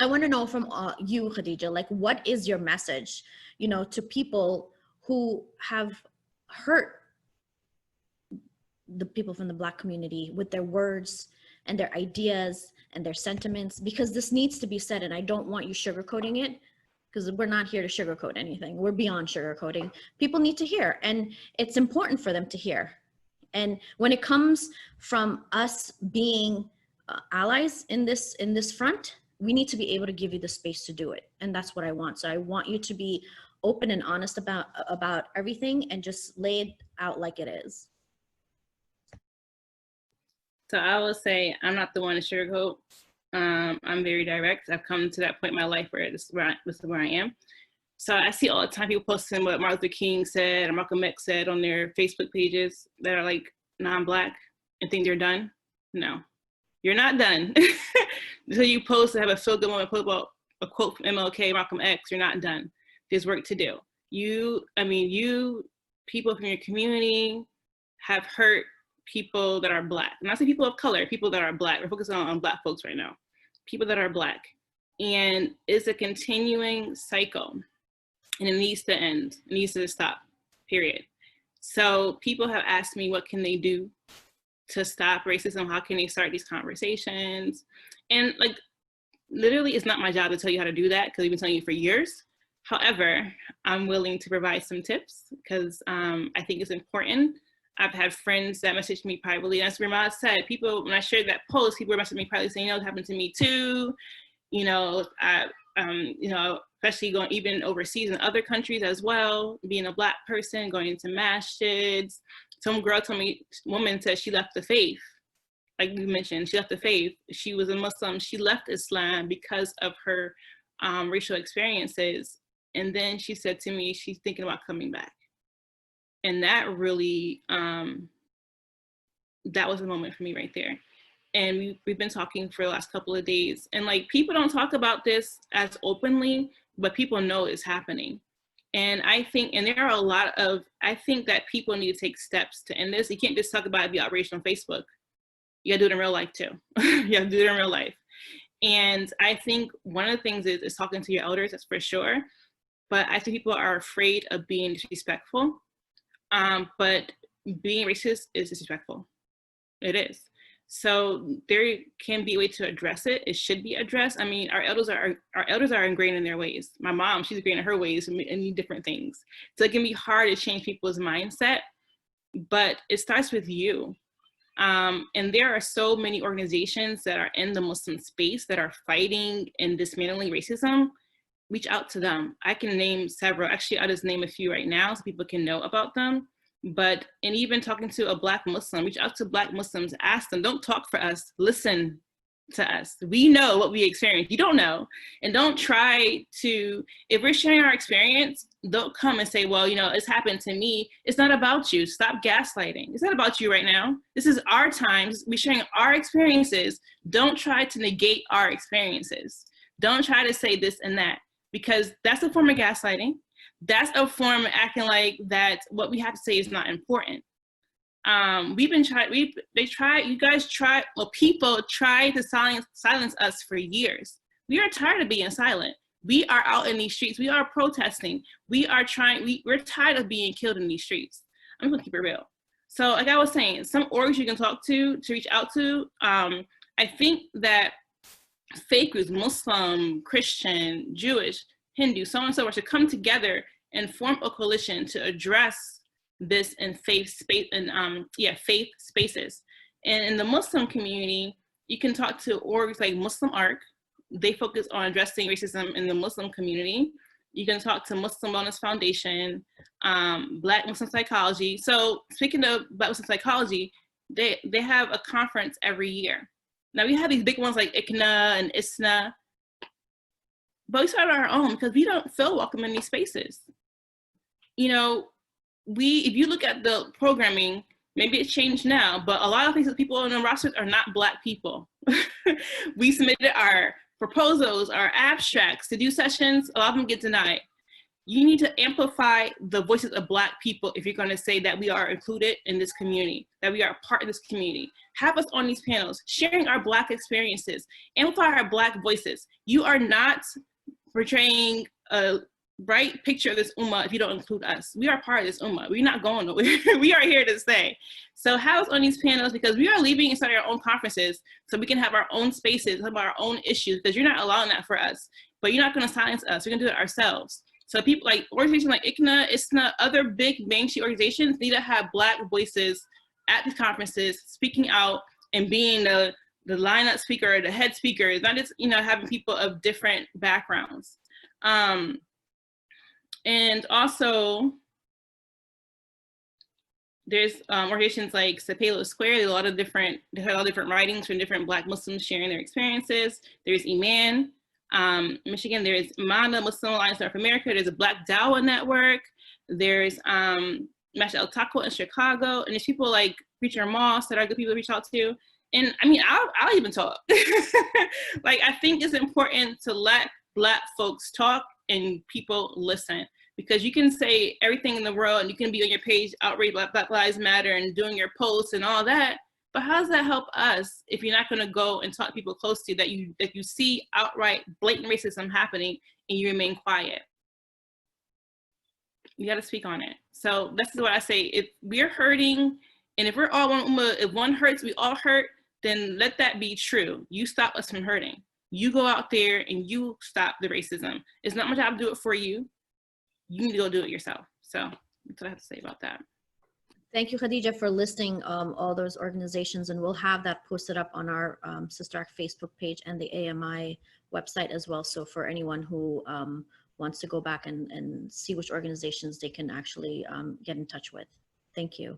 I want to know from you, Khadijah, like, what is your message, you know, to people who have hurt the people from the Black community with their words and their ideas and their sentiments? Because this needs to be said, and I don't want you sugarcoating it, because we're not here to sugarcoat anything. We're beyond sugarcoating. People need to hear, and it's important for them to hear. And when it comes from us being allies in this front, we need to be able to give you the space to do it. And that's what I want. So I want you to be open and honest about everything and just lay it out like it is. So I will say, I'm not the one to sugarcoat. I'm very direct. I've come to that point in my life where this is where I am. So I see all the time people posting what Martin Luther King said or Malcolm X said on their Facebook pages that are like non-Black and think they're done. No, you're not done. So you post to have a feel-good moment, put about a quote from MLK, Malcolm X, you're not done. There's work to do. You, people from your community have hurt people that are Black. I'm not saying people of color, people that are Black. We're focusing on Black folks right now. People that are Black. And it's a continuing cycle. And it needs to end. It needs to stop, period. So people have asked me, what can they do to stop racism? How can they start these conversations? And like, literally, it's not my job to tell you how to do that, because we've been telling you for years. However, I'm willing to provide some tips because I think it's important. I've had friends that message me privately. As Ramad said, people, when I shared that post, people were messaging me privately saying, you know, it happened to me too. You know, especially going even overseas in other countries as well, being a Black person, going into masjids. Some girl told me, woman said she left the faith. Like you mentioned, she left the faith. She was a Muslim. She left Islam because of her racial experiences. And then she said to me, she's thinking about coming back. And that really, that was a moment for me right there. And we've been talking for the last couple of days. And like, people don't talk about this as openly, but people know it's happening. And I think, and there are I think that people need to take steps to end this. You can't just talk about it, be outraged on Facebook. You gotta do it in real life too. You gotta do it in real life. And I think one of the things is talking to your elders, that's for sure. But I think people are afraid of being disrespectful. But being racist is disrespectful. It is. So there can be a way to address it. It should be addressed. I mean, our elders are ingrained in their ways. My mom, she's ingrained in her ways and different things. So it can be hard to change people's mindset, but it starts with you. And there are so many organizations that are in the Muslim space that are fighting and dismantling racism. Reach out to them. I can name several. Actually, I'll just name a few right now so people can know about them. But, and even talking to a Black Muslim, reach out to Black Muslims, ask them, don't talk for us, listen to us. We know what we experience. You don't know. And don't try to, if we're sharing our experience, don't come and say, well, you know, it's happened to me. It's not about you. Stop gaslighting. It's not about you right now. This is our time. We're sharing our experiences. Don't try to negate our experiences. Don't try to say this and that, because that's a form of gaslighting. That's a form of acting like that what we have to say is not important. People tried to silence us for years. We are tired of being silent. We are out in these streets. We are protesting. We're tired of being killed in these streets. I'm gonna keep it real. So like I was saying, some orgs you can talk to reach out to. I think that faith groups, Muslim, Christian, Jewish, Hindu, so on and so forth, should come together and form a coalition to address this in faith space and faith spaces. And in the Muslim community, you can talk to orgs like Muslim Arc. They focus on addressing racism in the Muslim community. You can talk to Muslim Wellness Foundation, Black Muslim Psychology. So speaking of Black Muslim Psychology, they have a conference every year. Now we have these big ones like ICNA and ISNA, but we started our own because we don't feel welcome in these spaces. You know, if you look at the programming, maybe it's changed now, but a lot of these people on the rosters are not Black people. We submitted our proposals, our abstracts to do sessions, a lot of them get denied. you need to amplify the voices of Black people if you're going to say that we are included in this community, that we are a part of this community. Have us on these panels, sharing our Black experiences, amplify our Black voices. You are not portraying a bright picture of this ummah if you don't include us. We are part of this ummah. We're not going nowhere. We are here to stay. So have us on these panels, because we are leaving and starting our own conferences so we can have our own spaces, have our own issues, because you're not allowing that for us. But you're not going to silence us. We're going to do it ourselves. So people like organizations like ICNA, ISNA, other big mainstream organizations need to have Black voices at these conferences, speaking out and being the lineup speaker or the head speaker. It's not just, you know, having people of different backgrounds. And also, there's organizations like Sapelo Square. There's a lot of different writings from different Black Muslims sharing their experiences. There's Iman. Michigan, there's Imana, Muslim Alliance North America, there's a Black Dawah Network, there's Mesh El Taco in Chicago, and there's people like Preacher Moss that are good people to reach out to. And I mean, I'll even talk. Like, I think it's important to let Black folks talk and people listen, because you can say everything in the world and you can be on your page outrage Black Lives Matter and doing your posts and all that. But how does that help us if you're not going to go and talk to people close to you that you see outright blatant racism happening and you remain quiet? You got to speak on it. So this is what I say. If we're hurting, and if we're all one ummah, if one hurts, we all hurt, then let that be true. You stop us from hurting. You go out there and you stop the racism. It's not my job to do it for you. You need to go do it yourself. So that's what I have to say about that. Thank you, Khadijah, for listing all those organizations, and we'll have that posted up on our Sister Act Facebook page and the AMI website as well. So for anyone who wants to go back and see which organizations they can actually get in touch with. Thank you.